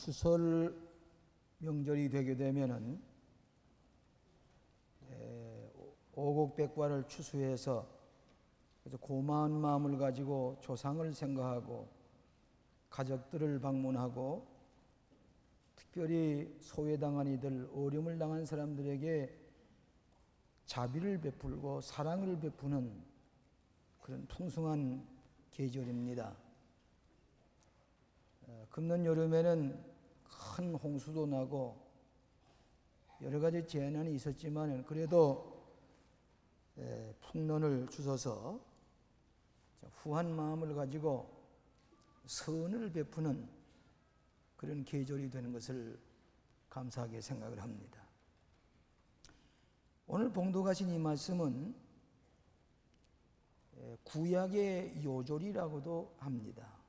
추설 명절이 되게 되면은 오곡백과를 추수해서 그래서 고마운 마음을 가지고 조상을 생각하고 가족들을 방문하고 특별히 소외당한 이들, 어려움을 당한 사람들에게 자비를 베풀고 사랑을 베푸는 그런 풍성한 계절입니다. 금년 여름에는 큰 홍수도 나고 여러 가지 재난이 있었지만 그래도 풍년을 주셔서 후한 마음을 가지고 선을 베푸는 그런 계절이 되는 것을 감사하게 생각을 합니다. 오늘 봉독하신 이 말씀은 구약의 요절이라고도 합니다.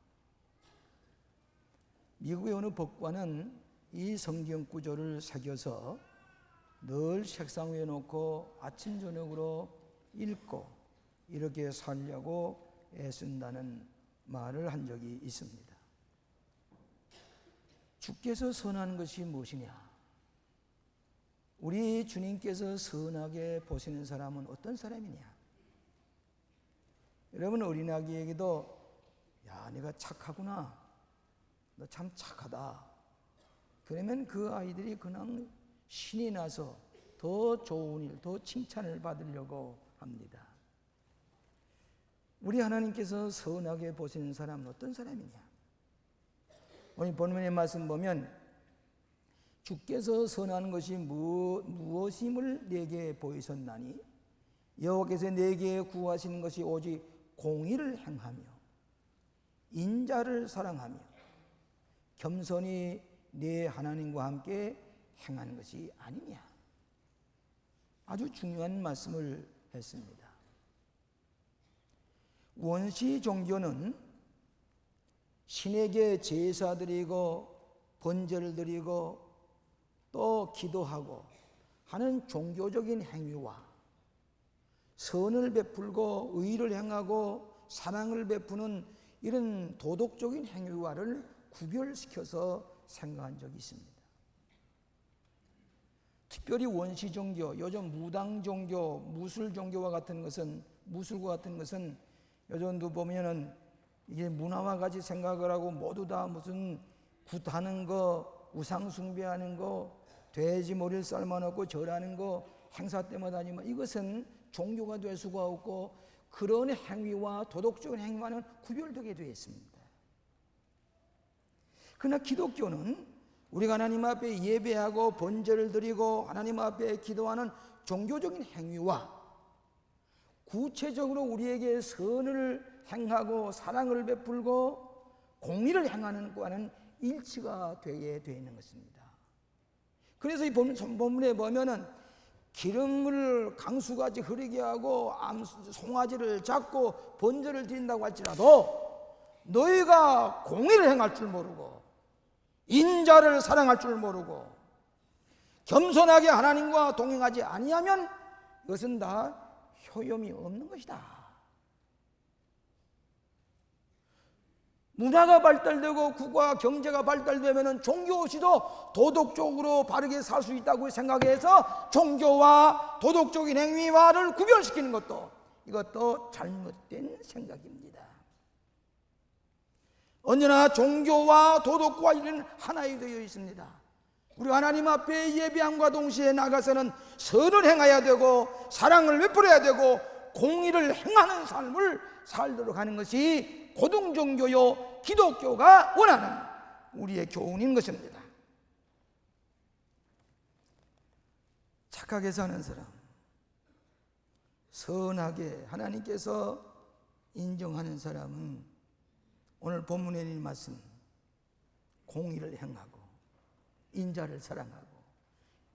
미국의 어느 법관은 이 성경 구절을 새겨서 늘 책상 위에 놓고 아침 저녁으로 읽고 이렇게 살려고 애쓴다는 말을 한 적이 있습니다. 주께서 선한 것이 무엇이냐? 우리 주님께서 선하게 보시는 사람은 어떤 사람이냐? 여러분, 어린아기에게도 야, 네가 착하구나, 너 참 착하다, 그러면 그 아이들이 그냥 신이 나서 더 좋은 일, 더 칭찬을 받으려고 합니다. 우리 하나님께서 선하게 보시는 사람은 어떤 사람이냐? 오늘 본문의 말씀 보면 주께서 선한 것이 무엇임을 내게 보이셨나니 여호와께서 내게 구하시는 것이 오직 공의를 행하며 인자를 사랑하며 겸손히 내 하나님과 함께 행하는 것이 아니냐. 아주 중요한 말씀을 했습니다. 원시 종교는 신에게 제사 드리고 번제를 드리고 또 기도하고 하는 종교적인 행위와 선을 베풀고 의를 행하고 사랑을 베푸는 이런 도덕적인 행위와를 구별시켜서 생각한 적이 있습니다. 특별히 원시 종교, 요즘 무당 종교, 무술과 같은 것은 요즘도 보면은 이게 문화와 같이 생각을 하고 모두 다 무슨 굿하는 거, 우상 숭배하는 거, 돼지 머리를 삶아놓고 절하는 거 행사 때마다 하지만 이것은 종교가 될 수가 없고 그런 행위와 도덕적인 행위와는 구별되게 되어 있습니다. 그러나 기독교는 우리가 하나님 앞에 예배하고 번제를 드리고 하나님 앞에 기도하는 종교적인 행위와 구체적으로 우리에게 선을 행하고 사랑을 베풀고 공의를 행하는 것과는 일치가 되게 되어 있는 것입니다. 그래서 이 본문에 보면은 기름을 강수같이 흐르게 하고 송아지를 잡고 번제를 드린다고 할지라도 너희가 공의를 행할 줄 모르고 인자를 사랑할 줄 모르고 겸손하게 하나님과 동행하지 아니하면 이것은 다 효용이 없는 것이다. 문화가 발달되고 국가 경제가 발달되면 종교 없이도 도덕적으로 바르게 살 수 있다고 생각해서 종교와 도덕적인 행위와를 구별시키는 것도 이것도 잘못된 생각입니다. 언제나 종교와 도덕과 이는 하나이 되어 있습니다. 우리 하나님 앞에 예배함과 동시에 나가서는 선을 행해야 되고 사랑을 베풀어야 되고 공의를 행하는 삶을 살도록 하는 것이 고등종교요 기독교가 원하는 우리의 교훈인 것입니다. 착하게 사는 사람, 선하게 하나님께서 인정하는 사람은 오늘 본문에 있는 말씀 공의를 행하고 인자를 사랑하고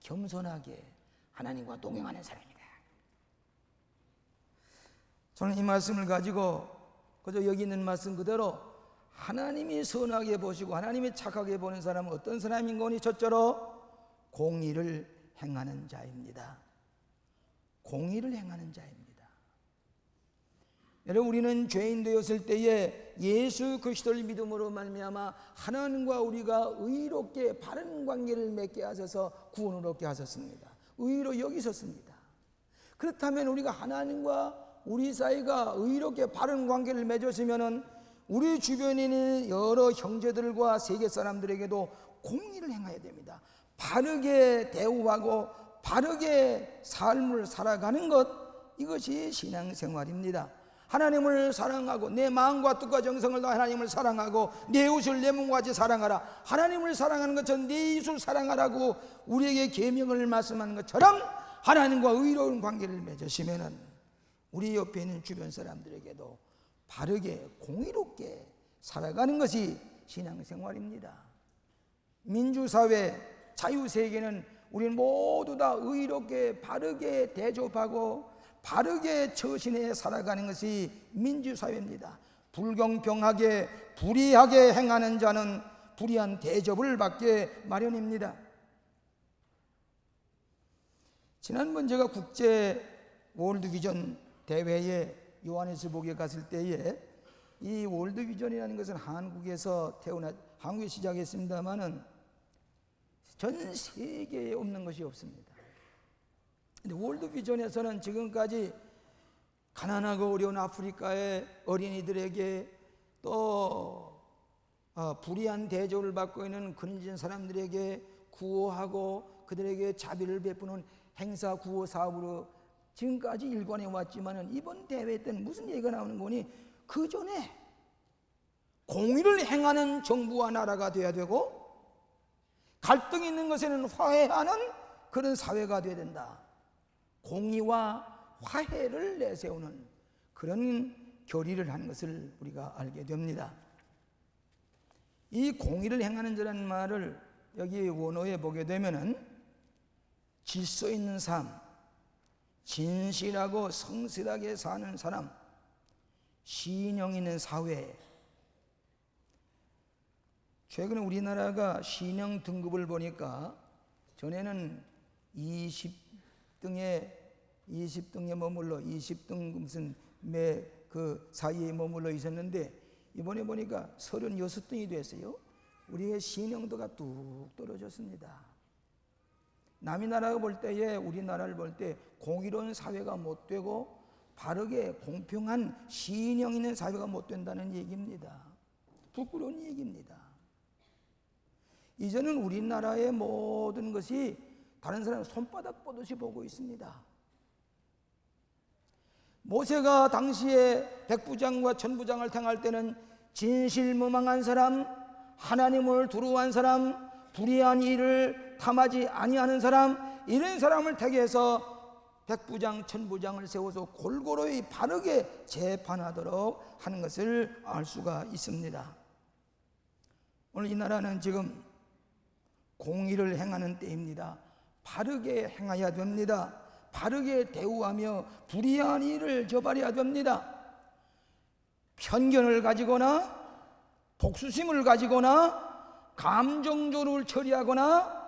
겸손하게 하나님과 동행하는 사람이다. 저는 이 말씀을 가지고 그저 여기 있는 말씀 그대로 하나님이 선하게 보시고 하나님이 착하게 보는 사람은 어떤 사람인 거니? 첫째로 공의를 행하는 자입니다. 공의를 행하는 자입니다. 여러분, 우리는 죄인 되었을 때에 예수 그리스도를 믿음으로 말미암아 하나님과 우리가 의롭게 바른 관계를 맺게 하셔서 구원을 얻게 하셨습니다. 의로 여기셨습니다. 그렇다면 우리가 하나님과 우리 사이가 의롭게 바른 관계를 맺었으면은 우리 주변에 있는 여러 형제들과 세계 사람들에게도 공의를 행해야 됩니다. 바르게 대우하고 바르게 삶을 살아가는 것, 이것이 신앙생활입니다. 하나님을 사랑하고 내 마음과 뜻과 정성을 다해 하나님을 사랑하고 내 이웃을 내 몸과 같이 사랑하라. 하나님을 사랑하는 것처럼 내 이웃을 사랑하라고 우리에게 계명을 말씀하는 것처럼 하나님과 의로운 관계를 맺으시면은 우리 옆에 있는 주변 사람들에게도 바르게 공의롭게 살아가는 것이 신앙생활입니다. 민주사회, 자유세계는 우리는 모두 다 의롭게 바르게 대접하고 바르게 처신해 살아가는 것이 민주사회입니다. 불공평하게 불의하게 행하는 자는 불의한 대접을 받게 마련입니다. 지난번 제가 국제 월드비전 대회에 요하네스부르크에 갔을 때에 이 월드비전이라는 것은 한국에서 한국에 시작했습니다마는 전 세계에 없는 것이 없습니다. 근데 월드비전에서는 지금까지 가난하고 어려운 아프리카의 어린이들에게 또 불의한 대접을 받고 있는 근진 사람들에게 구호하고 그들에게 자비를 베푸는 행사 구호 사업으로 지금까지 일관해 왔지만은 이번 대회 때는 무슨 얘기가 나오는 거니, 그 전에 공의를 행하는 정부와 나라가 돼야 되고 갈등이 있는 것에는 화해하는 그런 사회가 돼야 된다. 공의와 화해를 내세우는 그런 결의를 한 것을 우리가 알게 됩니다. 이 공의를 행하는 자라는 말을 여기 원어에 보게 되면은 질서 있는 삶, 진실하고 성실하게 사는 사람, 신령 있는 사회. 최근에 우리나라가 신령 등급을 보니까 전에는 20등에 머물러 20등 무슨 그 사이에 머물러 있었는데 이번에 보니까 36등이 됐어요. 우리의 신령도가 뚝 떨어졌습니다. 남이 나라가 볼 때에 우리나라를 볼 때 공의로운 사회가 못 되고 바르게 공평한 신령 있는 사회가 못 된다는 얘기입니다. 부끄러운 얘기입니다. 이제는 우리나라의 모든 것이 다른 사람 손바닥 보듯이 보고 있습니다. 모세가 당시에 백부장과 천부장을 택할 때는 진실무망한 사람, 하나님을 두려워한 사람, 불의한 일을 탐하지 아니하는 사람, 이런 사람을 택해서 백부장, 천부장을 세워서 골고루 바르게 재판하도록 하는 것을 알 수가 있습니다. 오늘 이 나라는 지금 공의를 행하는 때입니다. 바르게 행해야 됩니다. 바르게 대우하며 불의한 일을 저버려야 됩니다. 편견을 가지거나 복수심을 가지거나 감정조를 처리하거나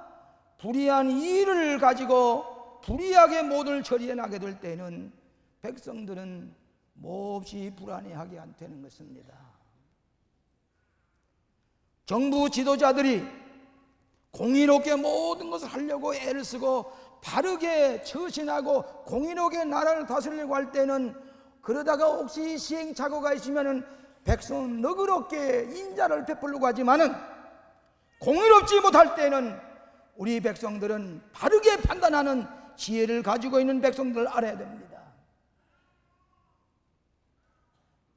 불의한 일을 가지고 불의하게 모든 처리해 나게 될 때는 백성들은 몹시 불안해하게 되는 것입니다. 정부 지도자들이 공의롭게 모든 것을 하려고 애를 쓰고 바르게 처신하고 공의롭게 나라를 다스리려고 할 때는 그러다가 혹시 시행착오가 있으면 백성은 너그럽게 인자를 베풀려고 하지만은 공의롭지 못할 때는 우리 백성들은 바르게 판단하는 지혜를 가지고 있는 백성들을 알아야 됩니다.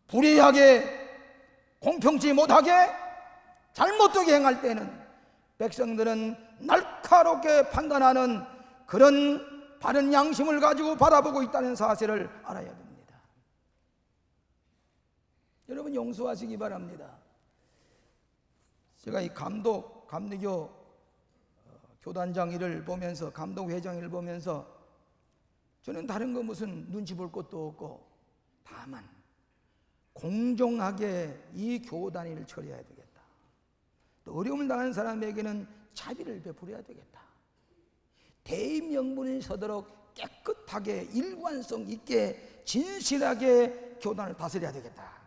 불의하게 공평치 못하게 잘못되게 행할 때는 백성들은 날카롭게 판단하는 그런 바른 양심을 가지고 바라보고 있다는 사실을 알아야 됩니다. 여러분 용서하시기 바랍니다. 제가 이 감리교 교단장 일을 보면서, 감독회장 일을 보면서 저는 다른 거 무슨 눈치 볼 것도 없고 다만 공정하게 이 교단 일을 처리해야 되겠다. 또 어려움을 당하는 사람에게는 자비를 베풀어야 되겠다. 대의명분이 서도록 깨끗하게 일관성 있게 진실하게 교단을 다스려야 되겠다.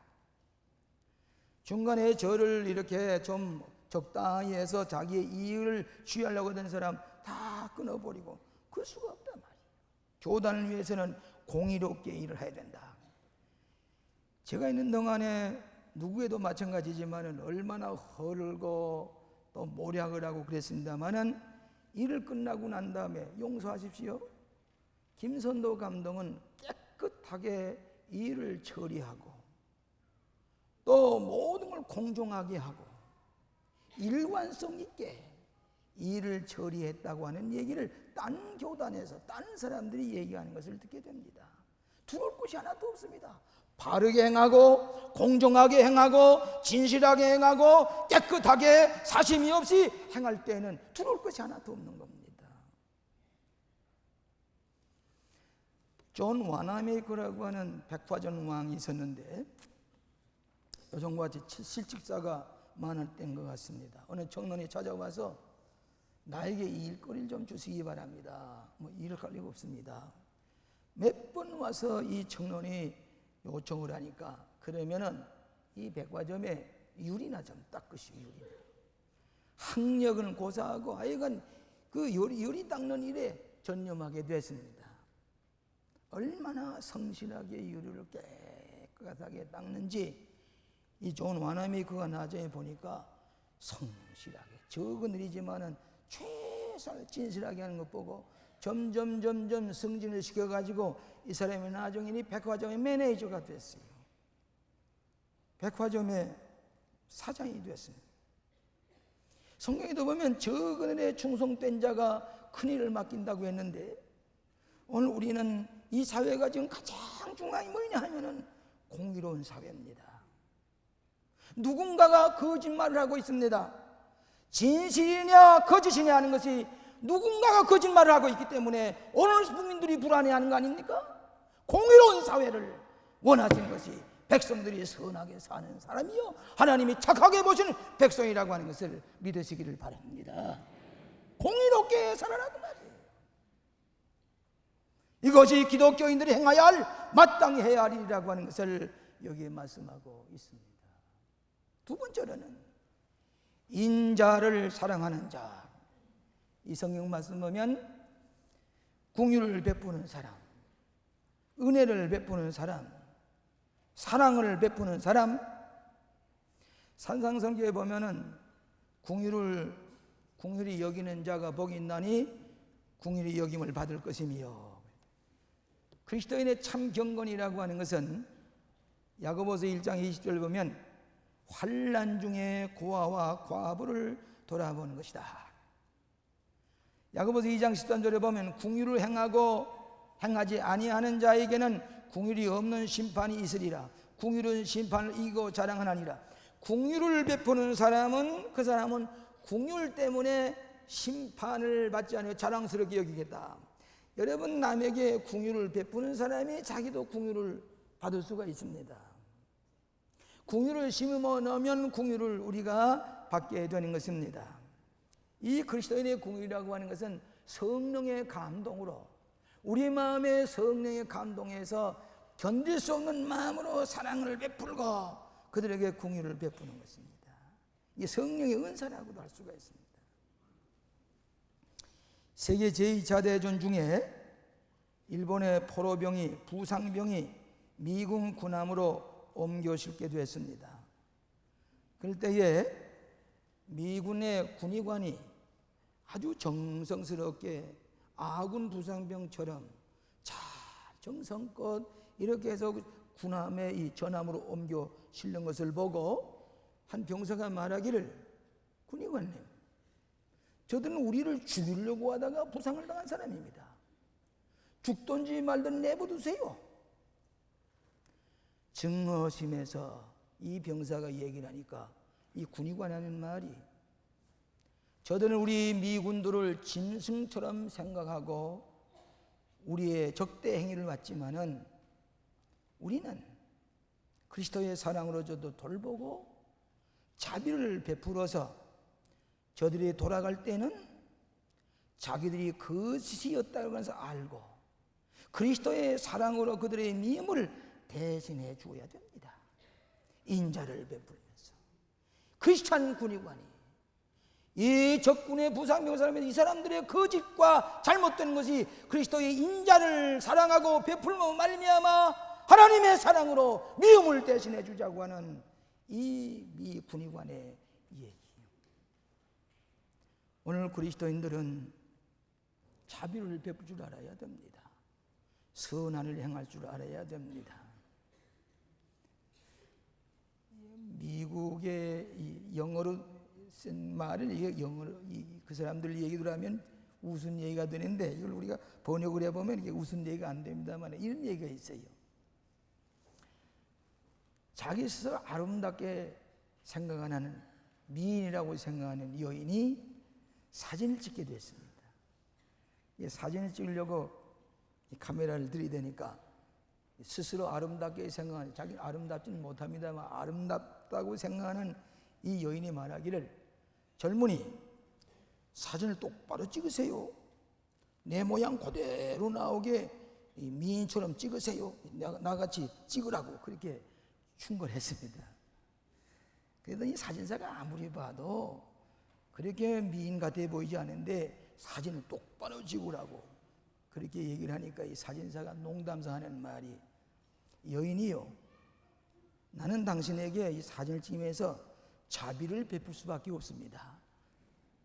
중간에 저를 이렇게 좀 적당히 해서 자기의 이익을 취하려고 하던 사람 다 끊어버리고 그럴 수가 없단 말이에요. 교단을 위해서는 공의롭게 일을 해야 된다. 제가 있는 동안에 누구에도 마찬가지지만은 얼마나 헐고 또 모략을 하고 그랬습니다만은 일을 끝나고 난 다음에 용서하십시오. 김선도 감독은 깨끗하게 일을 처리하고 또 모든 걸 공정하게 하고 일관성 있게 일을 처리했다고 하는 얘기를 딴 교단에서 딴 사람들이 얘기하는 것을 듣게 됩니다. 두려울 것이 하나도 없습니다. 바르게 행하고 공정하게 행하고 진실하게 행하고 깨끗하게 사심이 없이 행할 때에는 두려울 것이 하나도 없는 겁니다. 존 와나메이커라고 하는 백화점 왕이 있었는데 요즘과 같이 실직사가 많았던 것 같습니다. 어느 청년이 찾아와서 나에게 이 일거리를 좀 주시기 바랍니다. 뭐 일을 할 리가 없습니다. 몇 번 와서 이 청년이 요청을 하니까 그러면은 이 백화점에 유리나 좀 닦으시오. 유리. 학력은 고사하고 하여간 그 유리 닦는 일에 전념하게 됐습니다. 얼마나 성실하게 유리를 깨끗하게 닦는지 이 존 와나메이커가 나중에 보니까 성실하게 적은 일이지만은 최선을 진실하게 하는 것 보고 점점 승진을 시켜가지고 이 사람이 나중에 백화점의 매니저가 됐어요. 백화점의 사장이 됐습니다. 성경에도 보면 적은 일에 충성된 자가 큰 일을 맡긴다고 했는데 오늘 우리는 이 사회가 지금 가장 중요한 게 뭐냐 하면은 공의로운 사회입니다. 누군가가 거짓말을 하고 있습니다. 진실이냐 거짓이냐 하는 것이 누군가가 거짓말을 하고 있기 때문에 오늘 국민들이 불안해하는 거 아닙니까? 공의로운 사회를 원하시는 것이 백성들이 선하게 사는 사람이요 하나님이 착하게 보시는 백성이라고 하는 것을 믿으시기를 바랍니다. 공의롭게 살아라고 말이에요. 이것이 기독교인들이 행해야 할 마땅히 해야 할 일이라고 하는 것을 여기에 말씀하고 있습니다. 두 번째로는 인자를 사랑하는 자. 이 성경 말씀 보면 긍휼을 베푸는 사람, 은혜를 베푸는 사람, 사랑을 베푸는 사람. 산상성경에 보면은 긍휼히 여기는 자가 복이 있나니 긍휼히 여김을 받을 것이며, 그리스도인의 참 경건이라고 하는 것은 야고보서 1장 20절을 보면 환난 중에 고아와 과부를 돌아보는 것이다. 야고보서 2장 13절에 보면 긍휼을 행하고 행하지 아니하는 자에게는 긍휼이 없는 심판이 있으리라. 긍휼은 심판을 이기고 자랑하나니라. 긍휼을 베푸는 사람은 그 사람은 긍휼 때문에 심판을 받지 않으며 자랑스럽게 여기겠다. 여러분, 남에게 긍휼을 베푸는 사람이 자기도 긍휼을 받을 수가 있습니다. 긍휼을 심어 넣으면 긍휼을 우리가 받게 되는 것입니다. 이 그리스도인의 긍휼이라고 하는 것은 성령의 감동으로, 우리 마음에 성령의 감동에서 견딜 수 없는 마음으로 사랑을 베풀고 그들에게 긍휼을 베푸는 것입니다. 이게 성령의 은사라고도 할 수가 있습니다. 세계 제2차 대전 중에 일본의 포로병이, 부상병이 미군 군함으로 옮겨 실게 됐습니다. 그럴 때에 미군의 군의관이 아주 정성스럽게 아군 부상병처럼 잘 정성껏 이렇게 해서 군함에 이 전함으로 옮겨 실는 것을 보고 한 병사가 말하기를, 군의관님, 저들은 우리를 죽이려고 하다가 부상을 당한 사람입니다. 죽든지 말든 내버두세요. 증오심에서 이 병사가 얘기를 하니까 이 군의관이 하는 말이, 저들은 우리 미군들을 짐승처럼 생각하고 우리의 적대 행위를 받지만은 우리는 그리스도의 사랑으로 저도 돌보고 자비를 베풀어서 저들이 돌아갈 때는 자기들이 거짓이었다고 해서 알고 그리스도의 사랑으로 그들의 미움을 대신해 주어야 됩니다. 인자를 베풀면서 크리스찬 군의관이 이 적군의 부상병 사람이 이 사람들의 거짓과 잘못된 것이 그리스도의 인자를 사랑하고 베풀며 말미암아 하나님의 사랑으로 미움을 대신해 주자고 하는 이 미 군의관의 얘기. 오늘 그리스도인들은 자비를 베풀 줄 알아야 됩니다. 선한을 행할 줄 알아야 됩니다. 미국의 영어로 쓴 말을 이게 영어로 그 사람들 얘기를 하면 웃은 얘기가 되는데 이걸 우리가 번역을 해보면 이게 웃은 얘기가 안 됩니다만 이런 얘기가 있어요. 자기 스스로 아름답게 생각하는 미인이라고 생각하는 여인이 사진을 찍게 됐습니다. 이 사진을 찍으려고 카메라를 들이대니까 스스로 아름답게 생각하는, 자기는 아름답지는 못합니다만 아름답다고 생각하는 이 여인이 말하기를, 젊은이 사진을 똑바로 찍으세요. 내 모양 그대로 나오게 미인처럼 찍으세요. 나같이 찍으라고 그렇게 충고했습니다. 그러더니 사진사가 아무리 봐도 그렇게 미인 같아 보이지 않은데 사진을 똑바로 찍으라고 그렇게 얘기를 하니까 이 사진사가 농담사 하는 말이, 여인이요, 나는 당신에게 이 사진을 찍으면서 자비를 베풀 수밖에 없습니다.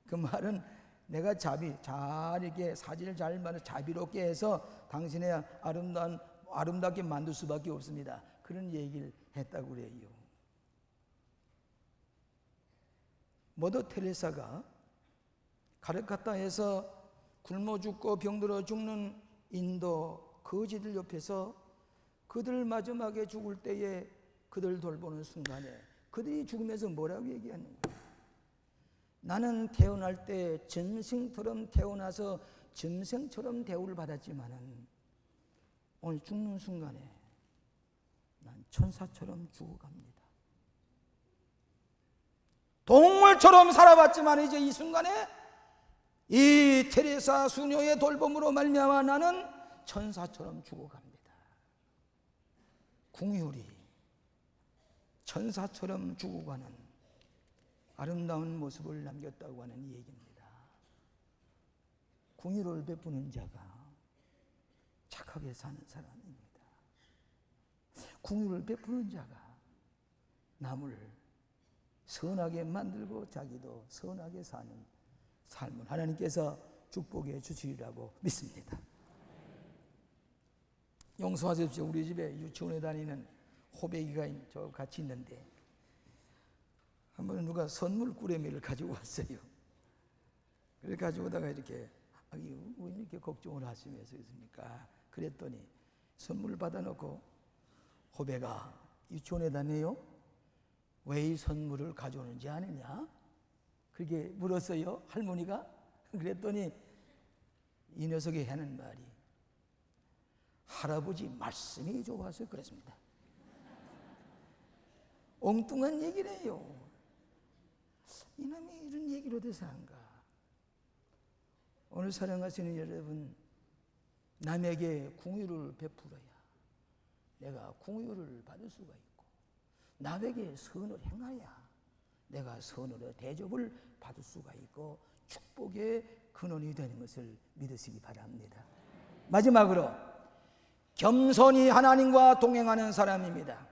그 말은 내가 잘 이렇게 사진을 잘 만들어 자비롭게 해서 당신의 아름답게 만들 수밖에 없습니다. 그런 얘기를 했다고 그래요. 머더 테레사가 카르카타에서 굶어 죽고 병들어 죽는 인도 거지들 옆에서 그들 마지막에 죽을 때에 그들 돌보는 순간에 그들이 죽으면서 뭐라고 얘기하는 거예요? 나는 태어날 때 전생처럼 태어나서 전생처럼 대우를 받았지만은 오늘 죽는 순간에 난 천사처럼 죽어갑니다. 동물처럼 살아봤지만 이제 이 순간에 이 테레사 수녀의 돌봄으로 말미암아 나는 천사처럼 죽어갑니다. 궁율이 천사처럼 죽어가는 아름다운 모습을 남겼다고 하는 얘기입니다. 궁율을 베푸는 자가 착하게 사는 사람입니다. 궁율을 베푸는 자가 남을 선하게 만들고 자기도 선하게 사는 삶을 하나님께서 축복해 주시리라고 믿습니다. 용서하십시오. 우리 집에 유치원에 다니는 호백이가 저 같이 있는데 한 번은 누가 선물 꾸러미를 가지고 왔어요. 그래 가지고 오다가 이렇게 왜 이렇게 걱정을 하시면서 있습니까? 그랬더니 선물을 받아놓고, 호백아, 유치원에 다녀요? 왜 이 선물을 가져오는지 아느냐? 그렇게 물었어요, 할머니가. 그랬더니 이 녀석이 하는 말이, 할아버지 말씀이 좋아서 그랬습니다. 엉뚱한 얘기를 해요. 이놈이 이런 얘기를 어디서 한가? 오늘 사랑하시는 여러분, 남에게 궁유를 베풀어야 내가 궁유를 받을 수가 있고, 남에게 선을 행하야 내가 선으로 대접을 받을 수가 있고 축복의 근원이 되는 것을 믿으시기 바랍니다. 마지막으로 겸손히 하나님과 동행하는 사람입니다.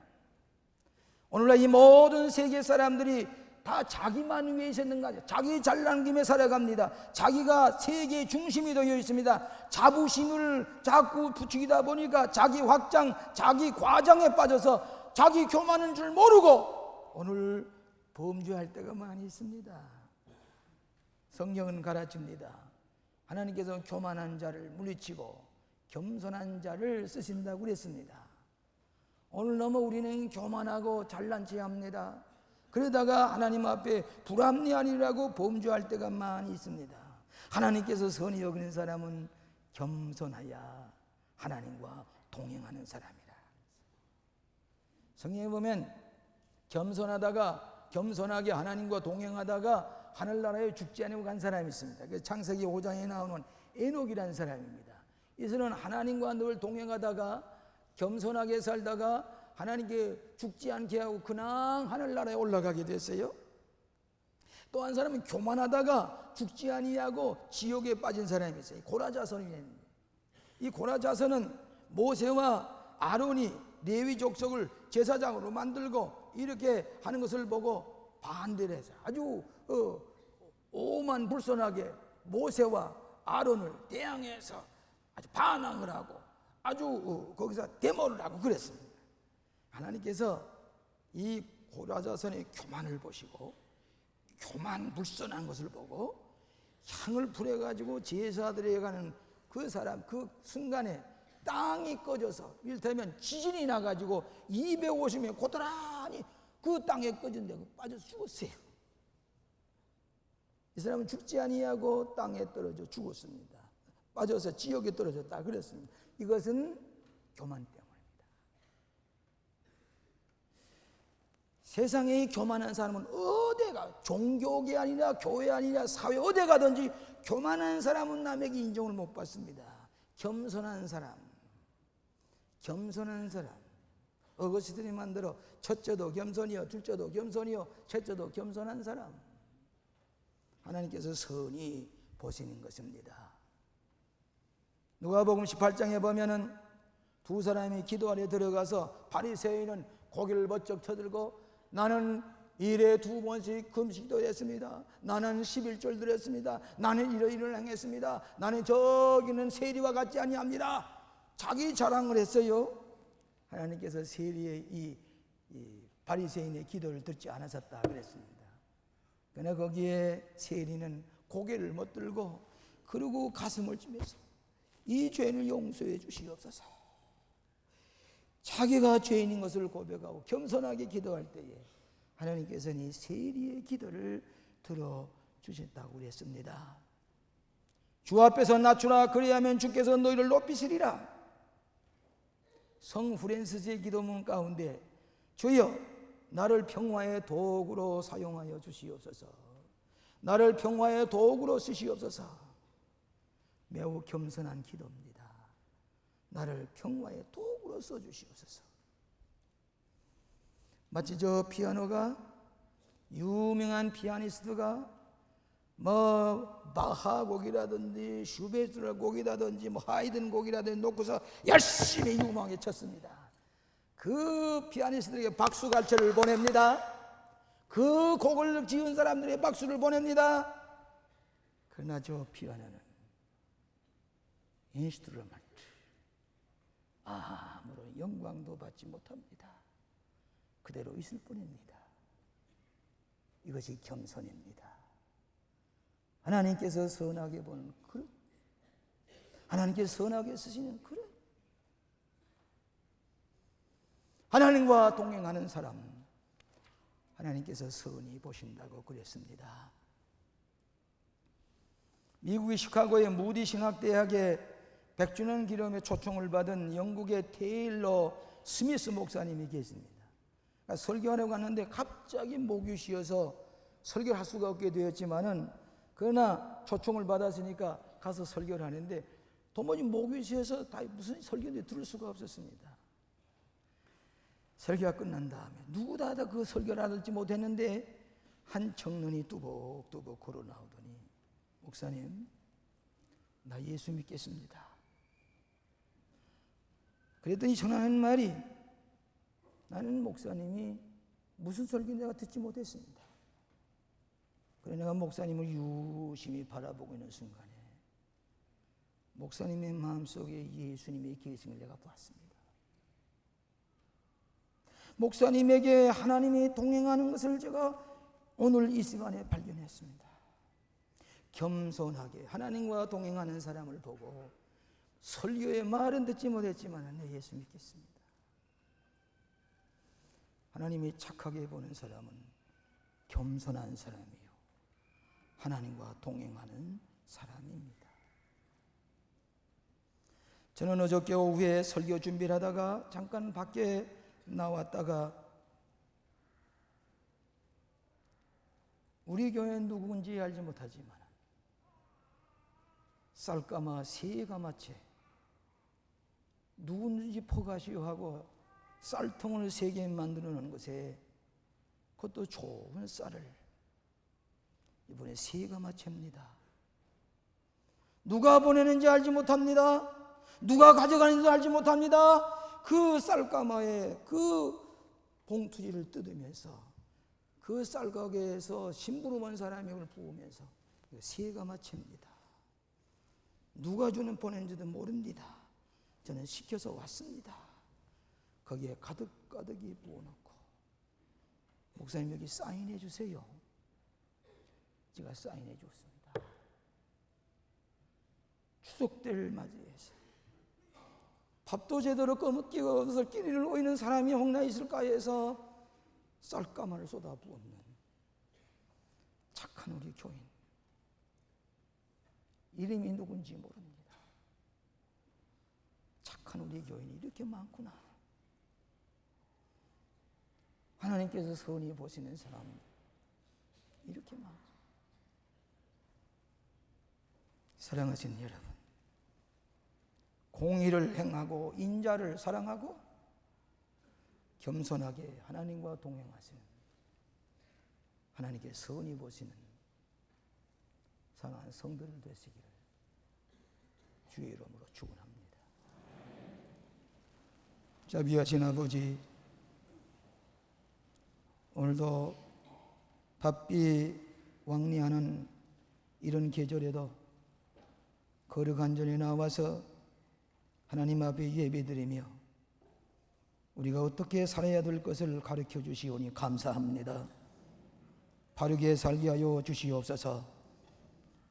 오늘날 이 모든 세계 사람들이 다 자기만 위해 있는 거죠. 자기 잘난 김에 살아갑니다. 자기가 세계의 중심이 되어 있습니다. 자부심을 자꾸 부추기다 보니까 자기 확장, 자기 과장에 빠져서 자기 교만한 줄 모르고 오늘 범죄할 때가 많이 있습니다. 성경은 가르칩니다. 하나님께서 교만한 자를 물리치고 겸손한 자를 쓰신다고 그랬습니다. 오늘 너무 우리는 교만하고 잘난 체 합니다. 그러다가 하나님 앞에 불합리하리라고 범죄할 때가 많이 있습니다. 하나님께서 선히 여기는 사람은 겸손하여 하나님과 동행하는 사람이라. 성경에 보면 겸손하게 하나님과 동행하다가 하늘나라에 죽지 않고 간 사람이 있습니다. 그 창세기 5장에 나오는 에녹이라는 사람입니다. 이 사람은 하나님과 늘 동행하다가 겸손하게 살다가 하나님께 죽지 않게 하고 그냥 하늘나라에 올라가게 됐어요. 또 한 사람은 교만하다가 죽지 아니하고 지옥에 빠진 사람이 있어요. 고라자손이에요. 이 고라자손은 모세와 아론이 레위 족속을 제사장으로 만들고 이렇게 하는 것을 보고 반대를 해서 아주 오만불손하게 모세와 아론을 대항해서 아주 반항을 하고 아주 거기서 데모를 하고 그랬습니다. 하나님께서 이 고라자손의 교만을 보시고 교만불손한 것을 보고 향을 불해가지고 제사드려 가는 그 사람 그 순간에 땅이 꺼져서 이를테면 지진이 나가지고 250명 고스란히 그 땅에 꺼진 데 빠져 죽었어요. 이 사람은 죽지 아니하고 땅에 떨어져 죽었습니다. 빠져서 지옥에 떨어졌다 그랬습니다. 이것은 교만 때문입니다. 세상에 교만한 사람은 어디가 종교계 아니라 교회 아니라 사회 어디 가든지 교만한 사람은 남에게 인정을 못 받습니다. 겸손한 사람 어거스틴이 만들어 첫째도 겸손이요 둘째도 겸손이요 셋째도 겸손한 사람 하나님께서 선히 보시는 것입니다. 누가복음 18장에 보면은 두 사람이 기도 안에 들어가서 바리새인은 고개를 번쩍 쳐들고 나는 일에 2번씩 금식도 했습니다. 나는 11절 드렸습니다. 나는 이러이러를 행했습니다. 나는 저기는 세리와 같지 아니합니다. 자기 자랑을 했어요. 하나님께서 세리의 이 바리새인의 기도를 듣지 않으셨다 그랬습니다. 그러나 거기에 세리는 고개를 못 들고 그리고 가슴을 치면서 이 죄를 용서해 주시옵소서. 자기가 죄인인 것을 고백하고 겸손하게 기도할 때에 하나님께서는 이 세리의 기도를 들어주셨다고 그랬습니다. 주 앞에서 낮추라 그리하면 주께서 너희를 높이시리라. 성 프랜시스의 기도문 가운데 주여 나를 평화의 도구로 사용하여 주시옵소서. 나를 평화의 도구로 쓰시옵소서. 매우 겸손한 기도입니다. 나를 평화의 도구로 써주시옵소서. 마치 저 피아노가 유명한 피아니스트가 바하 곡이라든지 슈베르트 곡이라든지 하이든 곡이라든지 놓고서 열심히 유망에 쳤습니다. 그 피아니스트에게 박수갈채를 보냅니다. 그 곡을 지은 사람들에게 박수를 보냅니다. 그러나 저 피아노는 인스트루먼트 아무런 영광도 받지 못합니다. 그대로 있을 뿐입니다. 이것이 겸손입니다. 하나님께서 선하게 보는 그릇, 하나님께서 선하게 쓰시는 그릇, 하나님과 동행하는 사람, 하나님께서 선히 보신다고 그랬습니다. 미국의 시카고의 무디 신학대학에 100주년 기념에 초청을 받은 영국의 테일러 스미스 목사님이 계십니다. 그러니까 설교하려고 갔는데 갑자기 목이 쉬어서 설교를 할 수가 없게 되었지만은 그러나 초청을 받았으니까 가서 설교를 하는데 도무지 목이 쉬어서 다 무슨 설교인지 들을 수가 없었습니다. 설교가 끝난 다음에 누구도 하다 그 설교를 알지 못했는데 한 청년이 뚜벅뚜벅 걸어 나오더니 목사님 나 예수 믿겠습니다. 그랬더니 전하는 말이 나는 목사님이 무슨 설교인지 내가 듣지 못했습니다. 그래 내가 목사님을 유심히 바라보고 있는 순간에 목사님의 마음속에 예수님의 계심을 내가 보았습니다. 목사님에게 하나님이 동행하는 것을 제가 오늘 이 시간에 발견했습니다. 겸손하게 하나님과 동행하는 사람을 보고 설교의 말은 듣지 못했지만 내 예수 믿겠습니다. 하나님이 착하게 보는 사람은 겸손한 사람이요 하나님과 동행하는 사람입니다. 저는 어저께 오후에 설교 준비를 하다가 잠깐 밖에 나왔다가 우리 교회는 누구인지 알지 못하지만 쌀가마 3가마째 누구든지 퍼가시오 하고 쌀통을 3개 만들어 놓은 것에 그것도 좋은 쌀을 이번에 새가 마칩니다. 누가 보내는지 알지 못합니다. 누가 가져가는지도 알지 못합니다. 그 쌀가마에 그 봉투지를 뜯으면서 그 쌀가게에서 심부름한 사람이 그걸 부으면서 새가 마칩니다. 누가 주는 보낸지도 모릅니다. 저는 시켜서 왔습니다. 거기에 가득가득이 부어놓고 목사님 여기 사인해 주세요. 제가 사인해 줬습니다. 추석 때를 맞이해서 밥도 제대로 꺼먹기가 없어서 끼니를 오이는 사람이 혹나 있을까 해서 쌀가마를 쏟아 부었는 착한 우리 교인. 이름이 누군지 모릅니다. 착한 우리 교인이 이렇게 많구나. 하나님께서 선히 보시는 사람 이렇게 많죠. 사랑하신 여러분, 공의를 행하고 인자를 사랑하고 겸손하게 하나님과 동행하시는, 하나님께 선히 보시는 사랑하는 성도들 되시기를 주의 이름으로 축원합니다. 자비하신 아버지, 오늘도 바삐 왕래하는 이런 계절에도 거룩한 전에 나와서 하나님 앞에 예배드리며 우리가 어떻게 살아야 될 것을 가르쳐 주시오니 감사합니다. 바르게 살게 하여 주시옵소서.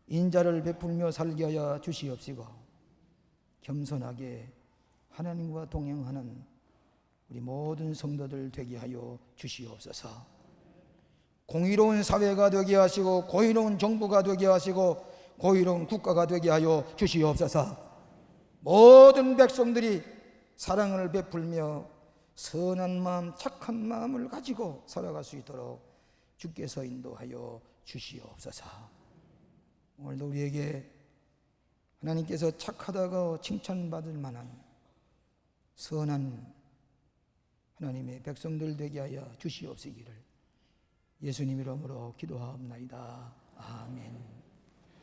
인자를 베풀며 살게 하여 주시옵시고 겸손하게 하나님과 동행하는 우리 모든 성도들 되게 하여 주시옵소서. 공의로운 사회가 되게 하시고 고의로운 정부가 되게 하시고 고의로운 국가가 되게 하여 주시옵소서. 모든 백성들이 사랑을 베풀며 선한 마음, 착한 마음을 가지고 살아갈 수 있도록 주께서 인도하여 주시옵소서. 오늘도 우리에게 하나님께서 착하다고 칭찬받을 만한 선한 하나님의 백성들 되게 하여 주시옵시기를 예수님 이름으로 기도하옵나이다. 아멘.